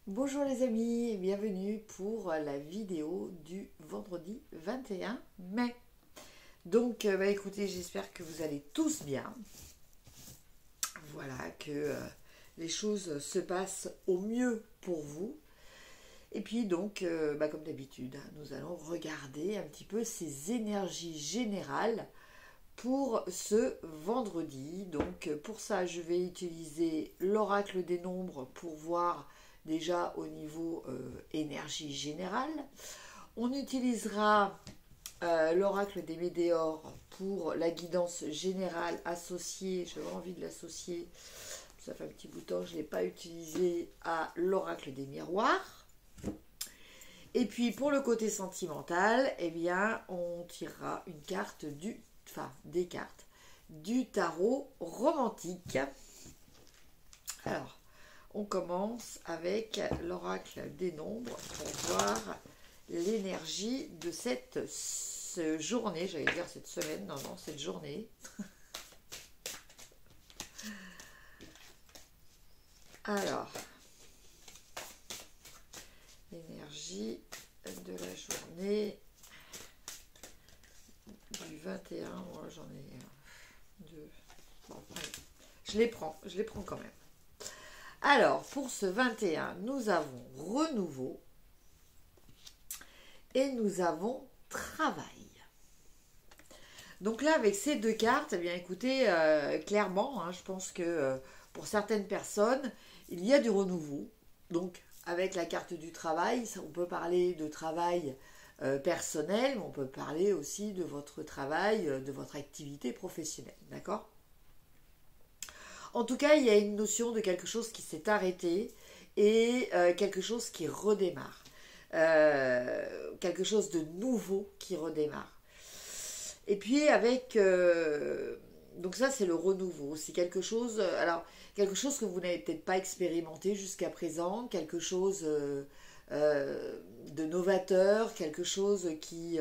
Bonjour les amis, bienvenue pour la vidéo du vendredi 21 mai. Donc écoutez, j'espère que vous allez tous bien. Voilà, que les choses se passent au mieux pour vous. Et puis donc, comme d'habitude, nous allons regarder un petit peu ces énergies générales pour ce vendredi. Donc pour ça, je vais utiliser l'oracle des nombres pour voir déjà au niveau énergie générale. On utilisera l'oracle des météores pour la guidance générale associée. J'avais envie de l'associer, ça fait un petit bout de temps que je ne l'ai pas utilisé, à l'oracle des miroirs. Et puis pour le côté sentimental, eh bien, on tirera une carte des cartes du tarot romantique. Alors, on commence avec l'oracle des nombres pour voir l'énergie de cette journée, j'allais dire cette semaine, non, cette journée. Alors, l'énergie de la journée du 21, moi j'en ai deux. Bon, allez, je les prends quand même. Alors, pour ce 21, nous avons renouveau et nous avons travail. Donc là, avec ces deux cartes, eh bien écoutez, clairement, je pense que pour certaines personnes, il y a du renouveau. Donc, avec la carte du travail, on peut parler de travail personnel, mais on peut parler aussi de votre travail, de votre activité professionnelle, d'accord ? En tout cas, il y a une notion de quelque chose qui s'est arrêté et quelque chose qui redémarre. Quelque chose de nouveau qui redémarre. Et puis avec... donc ça, c'est le renouveau. C'est quelque chose... quelque chose que vous n'avez peut-être pas expérimenté jusqu'à présent. Quelque chose de novateur. Quelque chose qui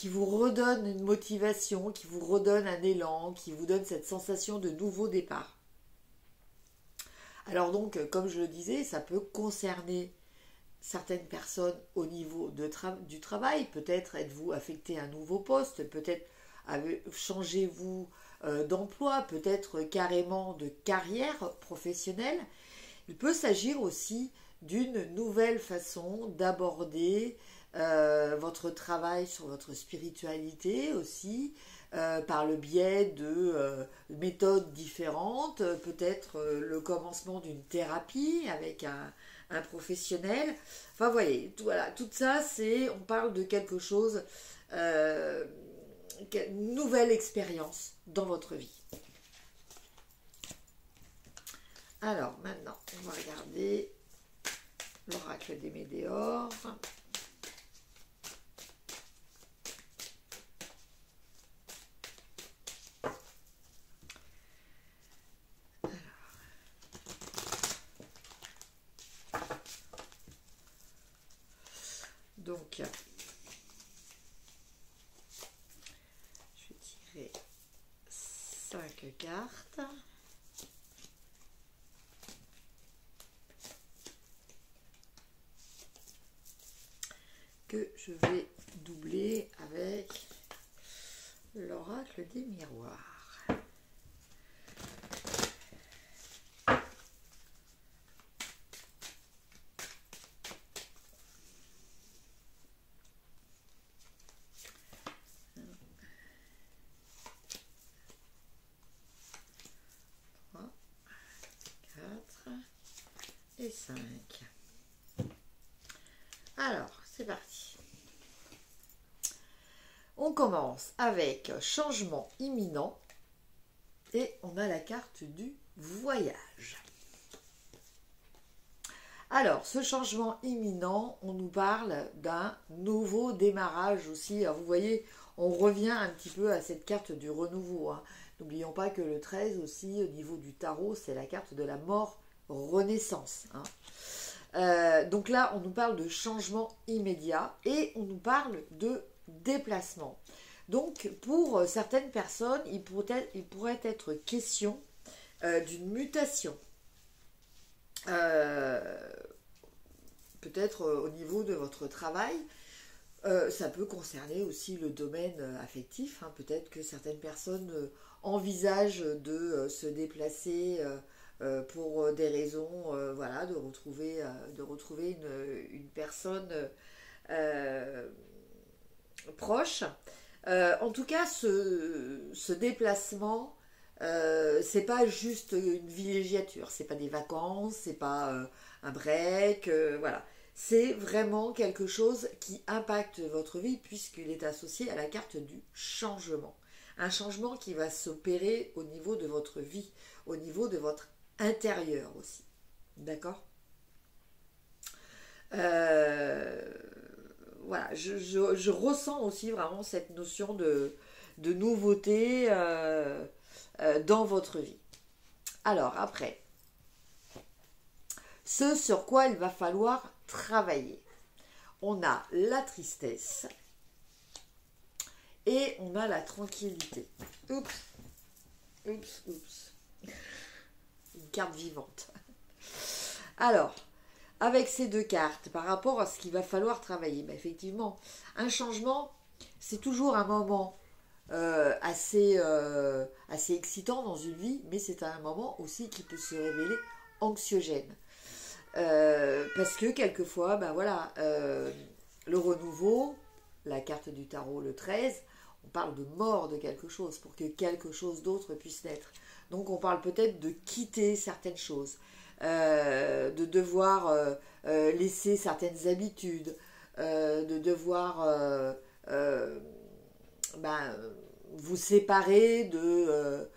vous redonne une motivation, qui vous redonne un élan, qui vous donne cette sensation de nouveau départ. Alors donc, comme je le disais, ça peut concerner certaines personnes au niveau du travail. Peut-être êtes-vous affecté à un nouveau poste, peut-être changez-vous d'emploi, peut-être carrément de carrière professionnelle. Il peut s'agir aussi d'une nouvelle façon d'aborder votre travail sur votre spiritualité aussi, par le biais de méthodes différentes, peut-être le commencement d'une thérapie avec un professionnel. Enfin, vous voyez, voilà, tout ça, on parle de quelque chose, une nouvelle expérience dans votre vie. Alors, maintenant, on va regarder l'oracle des météores. Donc, je vais tirer 5 cartes. Que je vais doubler avec l'oracle des miroirs. Et 5. Alors, c'est parti. On commence avec changement imminent et on a la carte du voyage. Alors, ce changement imminent, on nous parle d'un nouveau démarrage aussi. Alors, vous voyez, on revient un petit peu à cette carte du renouveau. N'oublions pas que le 13 aussi, au niveau du tarot, c'est la carte de la mort renaissance. Donc là, on nous parle de changement immédiat et on nous parle de déplacement. Donc, pour certaines personnes, il pourrait être question d'une mutation. peut-être au niveau de votre travail. Ça peut concerner aussi le domaine affectif, hein. Peut-être que certaines personnes envisagent de se déplacer pour des raisons, voilà, de retrouver une personne euh, proche. En tout cas, ce déplacement, c'est pas juste une villégiature, c'est pas des vacances, c'est pas un break, voilà. C'est vraiment quelque chose qui impacte votre vie puisqu'il est associé à la carte du changement. Un changement qui va s'opérer au niveau de votre vie, au niveau de votre intérieur aussi. D'accord. euh, voilà, je ressens aussi vraiment cette notion de nouveauté dans votre vie. Alors après, ce sur quoi il va falloir travailler. On a la tristesse et on a la tranquillité. Oups, oups, oups. Une carte vivante. Alors, avec ces deux cartes, par rapport à ce qu'il va falloir travailler, ben effectivement, un changement, c'est toujours un moment assez excitant dans une vie, mais c'est un moment aussi qui peut se révéler anxiogène. Parce que quelquefois, ben voilà, le renouveau, la carte du tarot, le 13, on parle de mort de quelque chose pour que quelque chose d'autre puisse naître. Donc on parle peut-être de quitter certaines choses, de devoir laisser certaines habitudes, de devoir ben, vous séparer de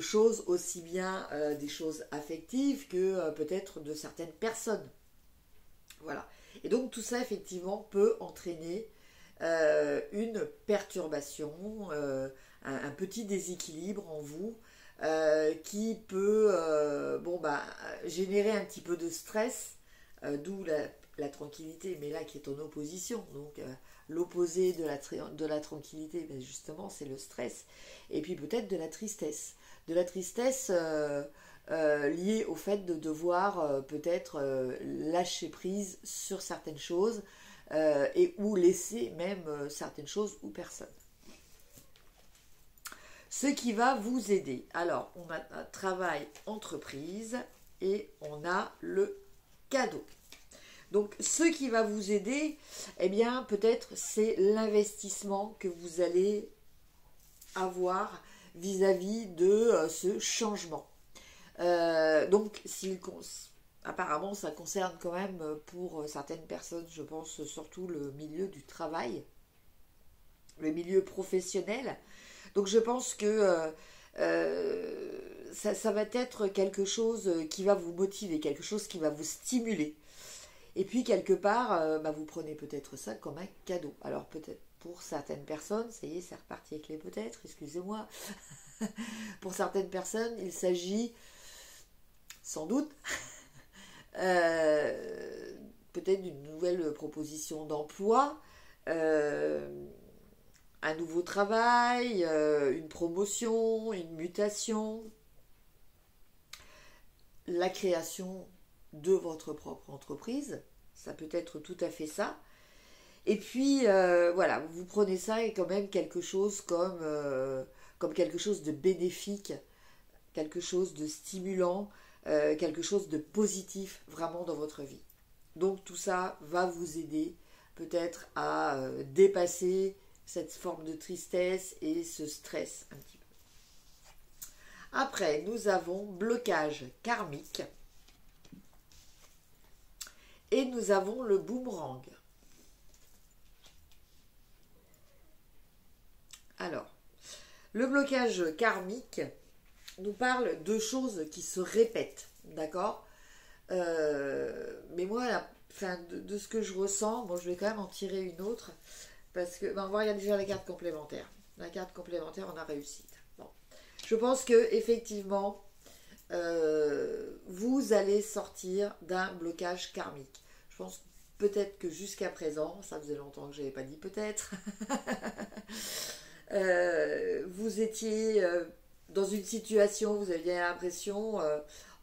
choses aussi bien des choses affectives que peut-être de certaines personnes. Voilà. Et donc tout ça effectivement peut entraîner une perturbation, un petit déséquilibre en vous qui peut bon, bah, générer un petit peu de stress, d'où la tranquillité, mais là qui est en opposition. Donc l'opposé de la tranquillité, ben justement, c'est le stress. Et puis peut-être de la tristesse. De la tristesse liée au fait de devoir peut-être lâcher prise sur certaines choses et ou laisser même certaines choses ou personnes. Ce qui va vous aider. Alors, on a un travail entreprise et on a le cadeau. Donc, ce qui va vous aider, eh bien, peut-être c'est l'investissement que vous allez avoir vis-à-vis de ce changement. Donc, apparemment, ça concerne quand même pour certaines personnes, je pense surtout le milieu du travail, le milieu professionnel. Donc, je pense que ça va être quelque chose qui va vous motiver, quelque chose qui va vous stimuler. Et puis quelque part, bah, vous prenez peut-être ça comme un cadeau. Alors peut-être pour certaines personnes, ça y est, c'est reparti avec les peut-être, excusez-moi. Pour certaines personnes, il s'agit sans doute peut-être d'une nouvelle proposition d'emploi, un nouveau travail, une promotion, une mutation, la création de votre propre entreprise, ça peut être tout à fait ça. Et puis voilà, vous prenez ça et quand même quelque chose comme quelque chose de bénéfique, quelque chose de stimulant, quelque chose de positif vraiment dans votre vie. Donc tout ça va vous aider peut-être à dépasser cette forme de tristesse et ce stress un petit peu. Après, nous avons blocage karmique. Et nous avons le boomerang. Alors, le blocage karmique nous parle de choses qui se répètent, d'accord mais moi, de ce que je ressens, bon, je vais quand même en tirer une autre, parce que, ben, on va regarder déjà la carte complémentaire. La carte complémentaire, on a réussi. Bon. Je pense que effectivement, vous allez sortir d'un blocage karmique. Je pense peut-être que jusqu'à présent, ça faisait longtemps que je n'avais pas dit peut-être, vous étiez dans une situation, vous aviez l'impression,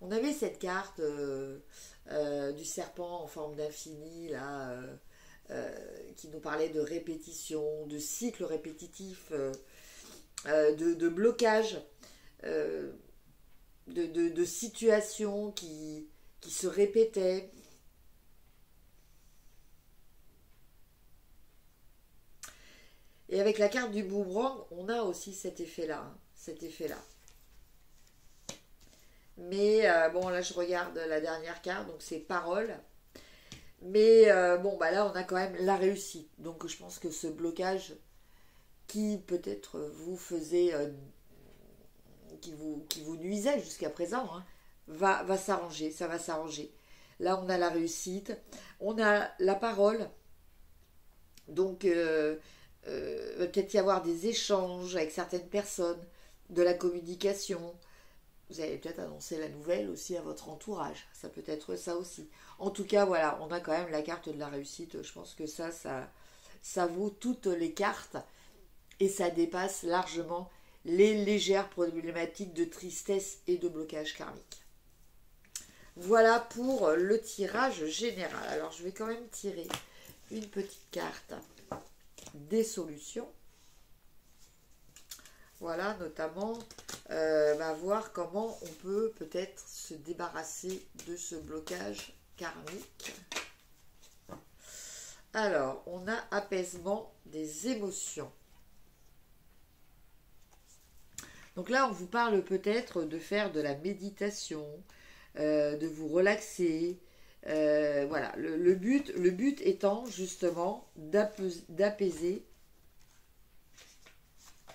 On avait cette carte du serpent en forme d'infini, là, qui nous parlait de répétition, de cycle répétitif, de blocage, de situations qui se répétaient. Et avec la carte du boomerang, on a aussi cet effet-là. Hein, cet effet-là. Mais bon, là, je regarde la dernière carte, donc c'est parole. Mais bon, bah là, on a quand même la réussite. Donc, je pense que ce blocage qui peut-être vous faisait, qui vous nuisait jusqu'à présent, hein, va s'arranger, ça va s'arranger. Là, on a la réussite, on a la parole. Donc, va peut-être y avoir des échanges avec certaines personnes, de la communication. Vous allez peut-être annoncer la nouvelle aussi à votre entourage. Ça peut être ça aussi. En tout cas, voilà, on a quand même la carte de la réussite. Je pense que ça vaut toutes les cartes et ça dépasse largement les légères problématiques de tristesse et de blocage karmique. Voilà pour le tirage général. Alors, je vais quand même tirer une petite carte des solutions. Voilà, notamment, voir comment on peut peut-être se débarrasser de ce blocage karmique. Alors, on a apaisement des émotions. Donc là, on vous parle peut-être de faire de la méditation, de vous relaxer. Voilà, le but étant justement d'apaiser.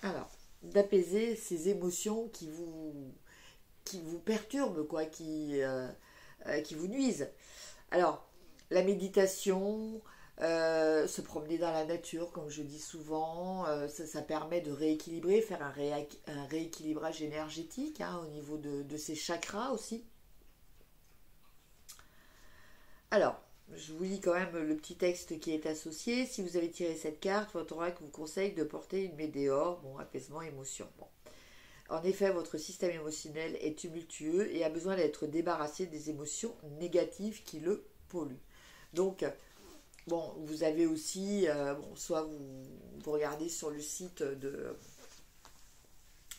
Alors, d'apaiser ces émotions qui vous perturbent, quoi, qui vous nuisent. Alors, la méditation, se promener dans la nature, comme je dis souvent, ça permet de rééquilibrer, faire un rééquilibrage énergétique, hein, au niveau de ces chakras aussi. Alors, je vous lis quand même le petit texte qui est associé. Si vous avez tiré cette carte, votre oracle vous conseille de porter une météore, bon, apaisement, émotion. Bon. En effet, votre système émotionnel est tumultueux et a besoin d'être débarrassé des émotions négatives qui le polluent. Donc, bon, vous avez aussi, soit vous regardez sur le site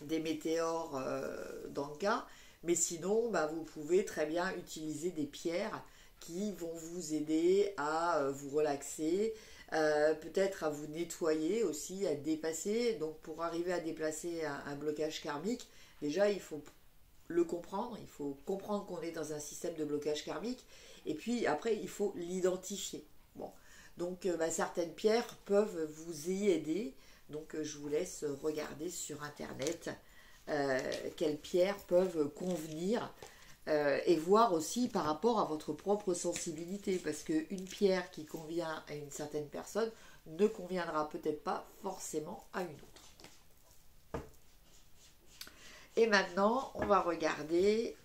des météores d'Anka, mais sinon, vous pouvez très bien utiliser des pierres qui vont vous aider à vous relaxer, peut-être à vous nettoyer aussi, à dépasser. Donc pour arriver à déplacer un blocage karmique, déjà il faut le comprendre, il faut comprendre qu'on est dans un système de blocage karmique, et puis après il faut l'identifier. Bon, donc certaines pierres peuvent vous y aider, donc je vous laisse regarder sur internet quelles pierres peuvent convenir. Et voir aussi par rapport à votre propre sensibilité, parce qu'une pierre qui convient à une certaine personne ne conviendra peut-être pas forcément à une autre. Et maintenant, on va regarder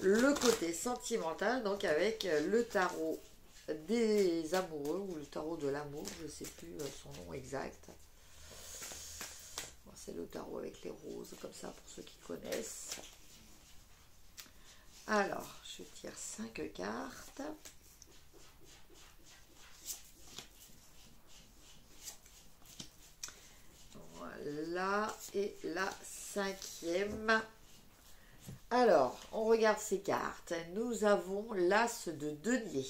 le côté sentimental, donc avec le tarot des amoureux, ou le tarot de l'amour, je ne sais plus son nom exact. Bon, c'est le tarot avec les roses, comme ça, pour ceux qui connaissent. Alors, je tire 5 cartes. Voilà, et la 5e. Alors, on regarde ces cartes. Nous avons l'As de denier.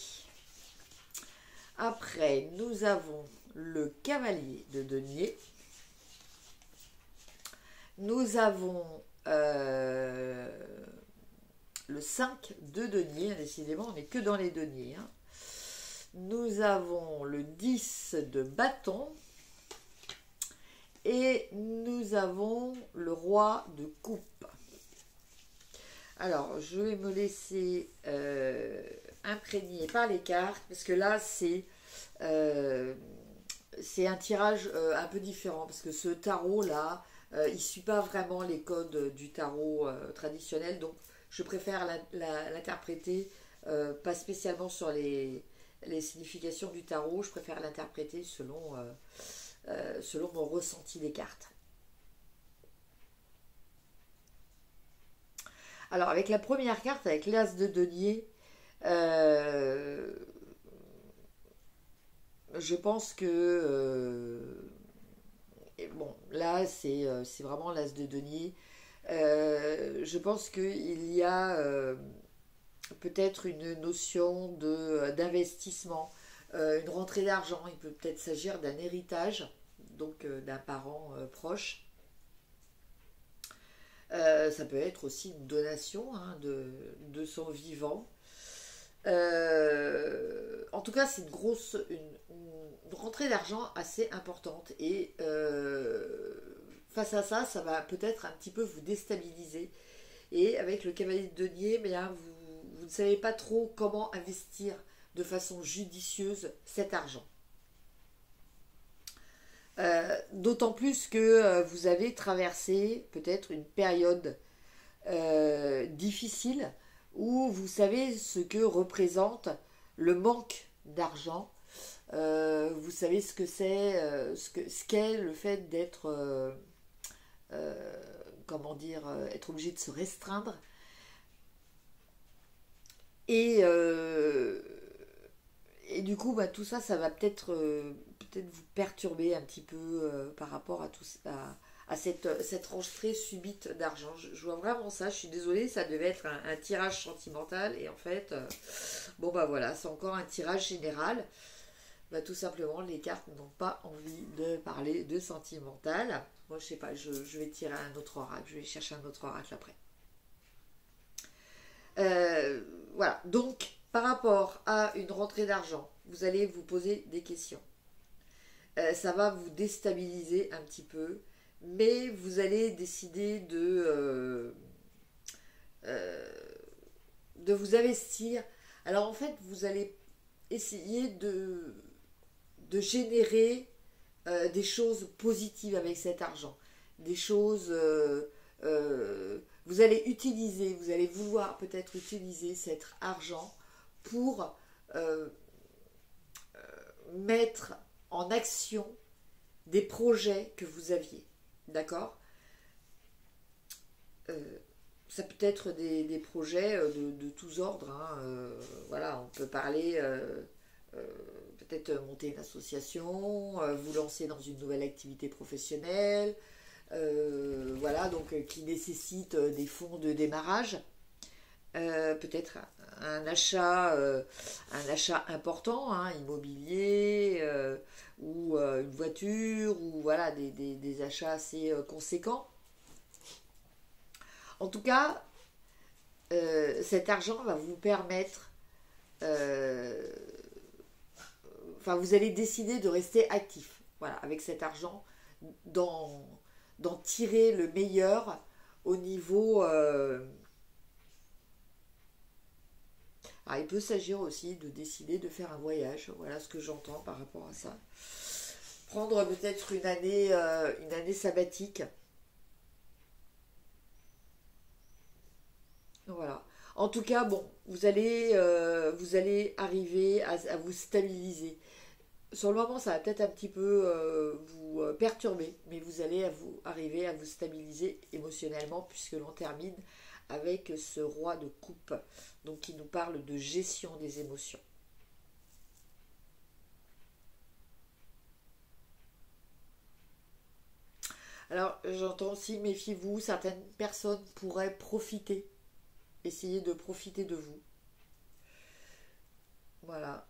Après, nous avons le cavalier de denier. Nous avons le 5 de denier, décidément, on n'est que dans les deniers. Hein. Nous avons le 10 de bâton. Et nous avons le roi de coupe. Alors, je vais me laisser imprégner par les cartes, parce que là, c'est un tirage un peu différent, parce que ce tarot-là, il ne suit pas vraiment les codes du tarot traditionnel, donc je préfère l'interpréter, pas spécialement sur les significations du tarot, je préfère l'interpréter selon mon ressenti des cartes. Alors, avec la première carte, avec l'As de denier, euh, je pense que... bon, là, c'est vraiment l'As de denier. Je pense qu'il y a peut-être une notion d'investissement, une rentrée d'argent. Il peut peut-être s'agir d'un héritage, donc d'un parent proche. Ça peut être aussi une donation hein, de son vivant. En tout cas, c'est une rentrée d'argent assez importante. Et face à ça, ça va peut-être un petit peu vous déstabiliser. Et avec le cavalier de denier, bien, vous ne savez pas trop comment investir de façon judicieuse cet argent. D'autant plus que vous avez traversé peut-être une période difficile où vous savez ce que représente le manque d'argent. Vous savez ce que c'est, ce qu'est le fait d'être, comment dire, être obligé de se restreindre. Et, euh, et du coup, bah, tout ça, ça va peut-être vous perturber un petit peu par rapport à tout à cette rentrée subite d'argent. Je vois vraiment ça, je suis désolée, ça devait être un tirage sentimental et en fait, bon bah voilà, c'est encore un tirage général. Bah, tout simplement, les cartes n'ont pas envie de parler de sentimental. Moi, je sais pas, je vais tirer un autre oracle, je vais chercher un autre oracle après. Voilà, donc par rapport à une rentrée d'argent, vous allez vous poser des questions. Ça va vous déstabiliser un petit peu, mais vous allez décider euh, de vous investir. Alors en fait, vous allez essayer de générer des choses positives avec cet argent. Des choses... vous allez utiliser, vous allez vouloir peut-être utiliser cet argent pour mettre en action des projets que vous aviez. D'accord. Ça peut être des projets de tous ordres. Hein. Voilà, on peut parler euh, peut-être monter une association, vous lancer dans une nouvelle activité professionnelle, voilà, donc qui nécessite des fonds de démarrage. Peut-être un achat important, hein, immobilier, ou une voiture, ou voilà, des achats assez conséquents. En tout cas, cet argent va vous permettre, euh, enfin, vous allez décider de rester actif, voilà, avec cet argent, d'en, d'en tirer le meilleur au niveau. Alors, il peut s'agir aussi de décider de faire un voyage, voilà ce que j'entends par rapport à ça. Prendre peut-être une année sabbatique. Voilà. En tout cas, bon, vous allez arriver à vous stabiliser. Sur le moment, ça va peut-être un petit peu vous perturber, mais vous allez arriver à vous stabiliser émotionnellement puisque l'on termine avec ce roi de coupe, donc qui nous parle de gestion des émotions. Alors, j'entends aussi, méfiez-vous, certaines personnes pourraient profiter, essayer de profiter de vous. Voilà.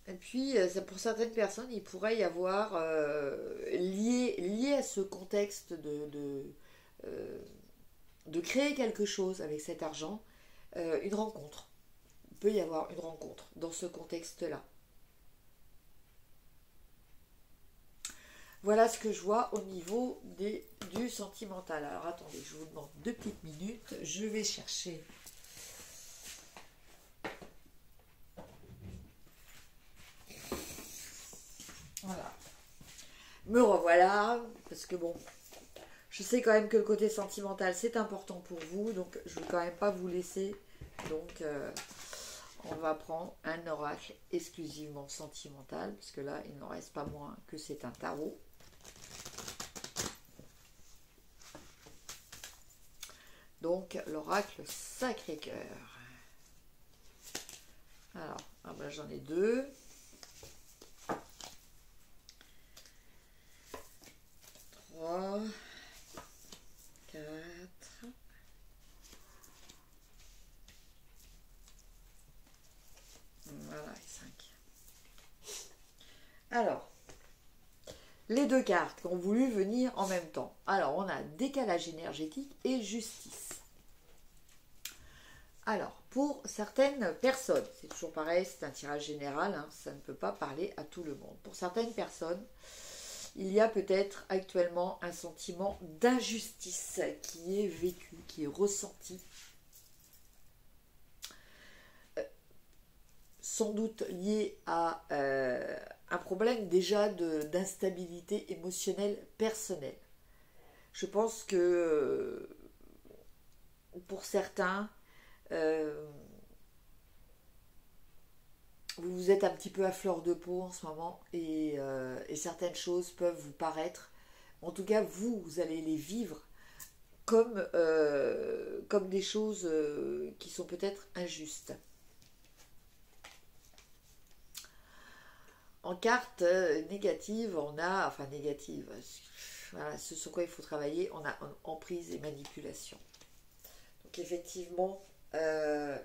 Et puis, pour certaines personnes, il pourrait y avoir, lié à ce contexte euh, de créer quelque chose avec cet argent, une rencontre. Il peut y avoir une rencontre dans ce contexte-là. Voilà ce que je vois au niveau du sentimental. Alors attendez, je vous demande 2 petites minutes. Je vais chercher. Voilà. Me revoilà, parce que bon, Je sais quand même que le côté sentimental, c'est important pour vous. Donc, je ne vais quand même pas vous laisser. Donc, on va prendre un oracle exclusivement sentimental. Parce que là, il n'en reste pas moins que c'est un tarot. Donc, l'oracle Sacré-Cœur. Alors, ah ben, j'en ai deux. 3, 4. Voilà, et 5. Alors, les deux cartes qui ont voulu venir en même temps. Alors, on a décalage énergétique et justice. Alors, pour certaines personnes, c'est toujours pareil, c'est un tirage général, hein, ça ne peut pas parler à tout le monde. Pour certaines personnes, il y a peut-être actuellement un sentiment d'injustice qui est vécu, qui est ressenti. Sans doute lié à un problème déjà d'instabilité émotionnelle personnelle. Je pense que pour certains, vous êtes un petit peu à fleur de peau en ce moment et certaines choses peuvent vous paraître, en tout cas vous allez les vivre comme des choses qui sont peut-être injustes. En carte négative, on a, enfin négative, voilà, ce sur quoi il faut travailler, on a emprise et manipulation. Donc effectivement, là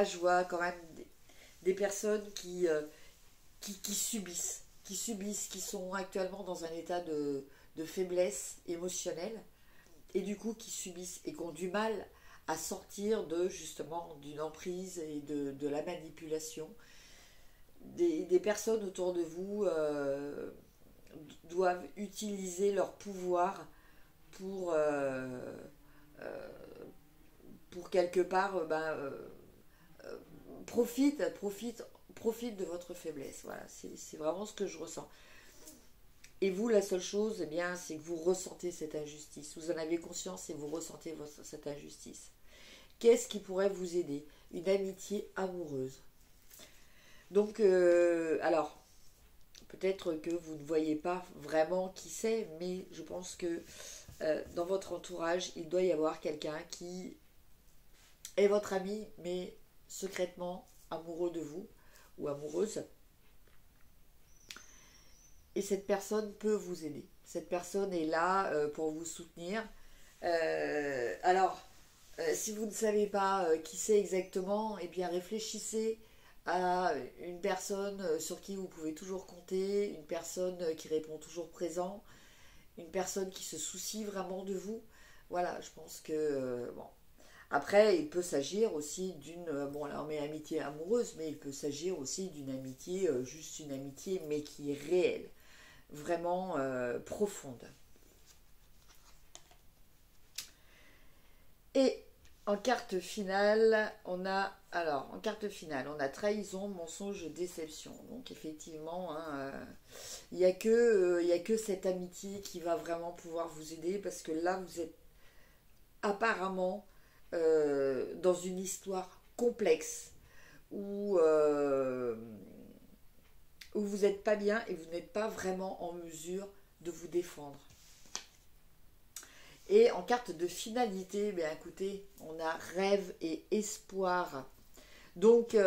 je vois quand même des personnes qui subissent, qui sont actuellement dans un état de faiblesse émotionnelle, et du coup qui subissent et qui ont du mal à sortir justement d'une emprise et de la manipulation. Des personnes autour de vous doivent utiliser leur pouvoir pour quelque part profite de votre faiblesse. Voilà, c'est vraiment ce que je ressens. Et vous, la seule chose, eh bien, c'est que vous ressentez cette injustice. Vous en avez conscience et vous ressentez cette injustice. Qu'est-ce qui pourrait vous aider? Une amitié amoureuse. Donc, alors, peut-être que vous ne voyez pas vraiment qui c'est, mais je pense que dans votre entourage, il doit y avoir quelqu'un qui est votre ami, mais secrètement amoureux de vous ou amoureuse. Et cette personne peut vous aider. Cette personne est là pour vous soutenir. Si vous ne savez pas qui c'est exactement, eh bien réfléchissez à une personne sur qui vous pouvez toujours compter, une personne qui répond toujours présent, une personne qui se soucie vraiment de vous. Voilà, je pense que bon. Après, il peut s'agir aussi d'une, bon là on met amitié amoureuse, mais il peut s'agir aussi d'une amitié, juste une amitié, mais qui est réelle, vraiment profonde. Et en carte finale, on a trahison, mensonge, déception. Donc effectivement, hein, il n'y a que cette amitié qui va vraiment pouvoir vous aider, parce que là, vous êtes apparemment dans une histoire complexe où vous n'êtes pas bien et vous n'êtes pas vraiment en mesure de vous défendre. Et en carte de finalité, bien écoutez, on a rêve et espoir. Donc,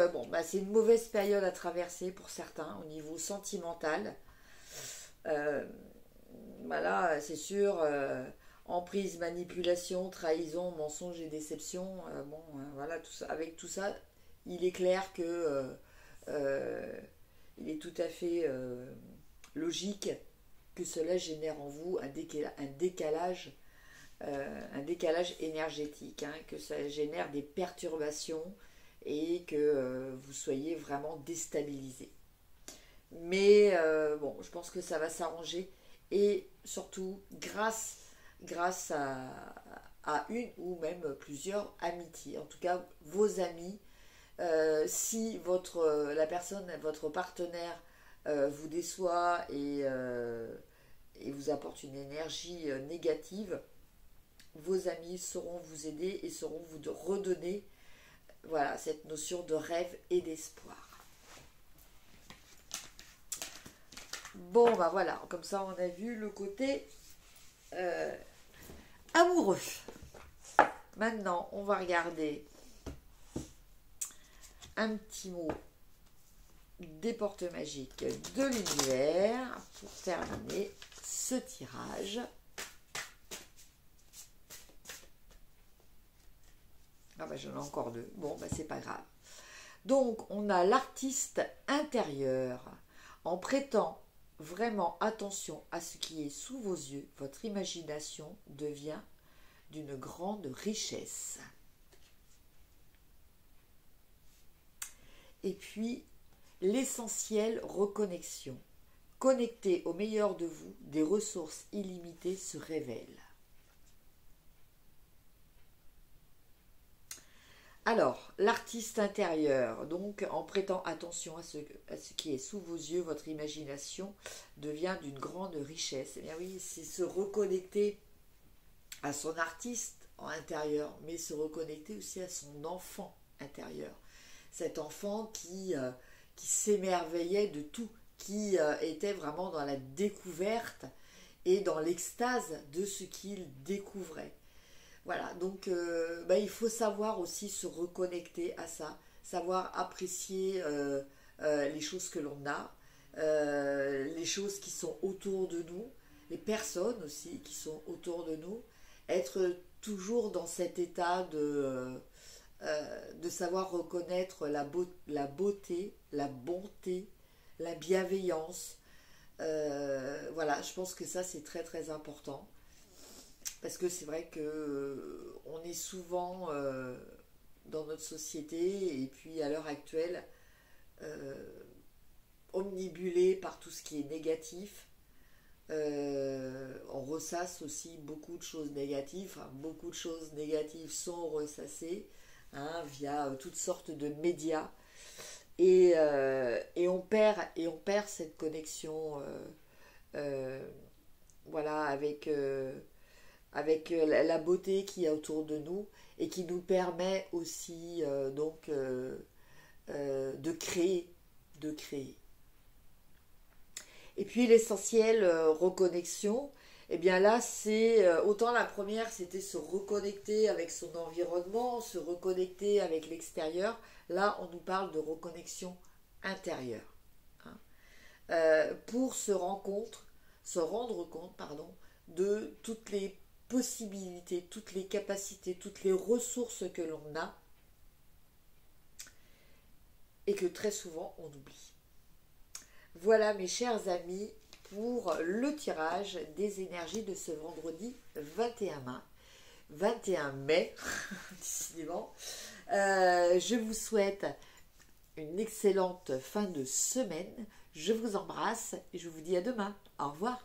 c'est une mauvaise période à traverser pour certains au niveau sentimental. Voilà, c'est sûr, emprise, manipulation, trahison, mensonge et déception. Voilà, tout ça, avec tout ça, il est clair que il est tout à fait logique que cela génère en vous un décalage énergétique, hein, que ça génère des perturbations et que vous soyez vraiment déstabilisé. Mais je pense que ça va s'arranger, et surtout grâce à une ou même plusieurs amitiés, en tout cas vos amis. Si votre partenaire vous déçoit et et vous apporte une énergie négative, vos amis sauront vous aider et sauront vous redonner, voilà, cette notion de rêve et d'espoir. Bon, bah voilà, comme ça on a vu le côté amoureux. Maintenant, on va regarder un petit mot des portes magiques de l'univers pour terminer ce tirage. Ah bah j'en ai encore deux. Bon, bah c'est pas grave. Donc, on a l'artiste intérieur. En prêtant vraiment attention à ce qui est sous vos yeux, votre imagination devient d'une grande richesse. Et puis, l'essentiel reconnexion. Connecté au meilleur de vous, des ressources illimitées se révèlent. Alors, l'artiste intérieur, donc en prêtant attention à ce qui est sous vos yeux, votre imagination devient d'une grande richesse. Eh bien oui, c'est se reconnecter à son artiste intérieur, mais se reconnecter aussi à son enfant intérieur. Cet enfant qui s'émerveillait de tout, qui était vraiment dans la découverte et dans l'extase de ce qu'il découvrait. Voilà, donc il faut savoir aussi se reconnecter à ça, savoir apprécier les choses que l'on a, les choses qui sont autour de nous, les personnes aussi qui sont autour de nous, être toujours dans cet état de savoir reconnaître la beauté, la bonté, la bienveillance. Voilà, je pense que ça c'est très très important. Parce que c'est vrai que on est souvent dans notre société et puis à l'heure actuelle omnibulé par tout ce qui est négatif. On ressasse aussi beaucoup de choses négatives. Enfin, beaucoup de choses négatives sont ressassées via toutes sortes de médias et on perd cette connexion voilà avec la beauté qu'il y a autour de nous et qui nous permet aussi de créer. Et puis l'essentiel reconnexion, eh bien là c'est autant la première c'était se reconnecter avec son environnement, se reconnecter avec l'extérieur. Là on nous parle de reconnexion intérieure, pour se rendre compte de toutes les possibilités, toutes les capacités, toutes les ressources que l'on a et que très souvent on oublie. Voilà mes chers amis pour le tirage des énergies de ce vendredi 21 mai, décidément. Je vous souhaite une excellente fin de semaine. Je vous embrasse et je vous dis à demain. Au revoir.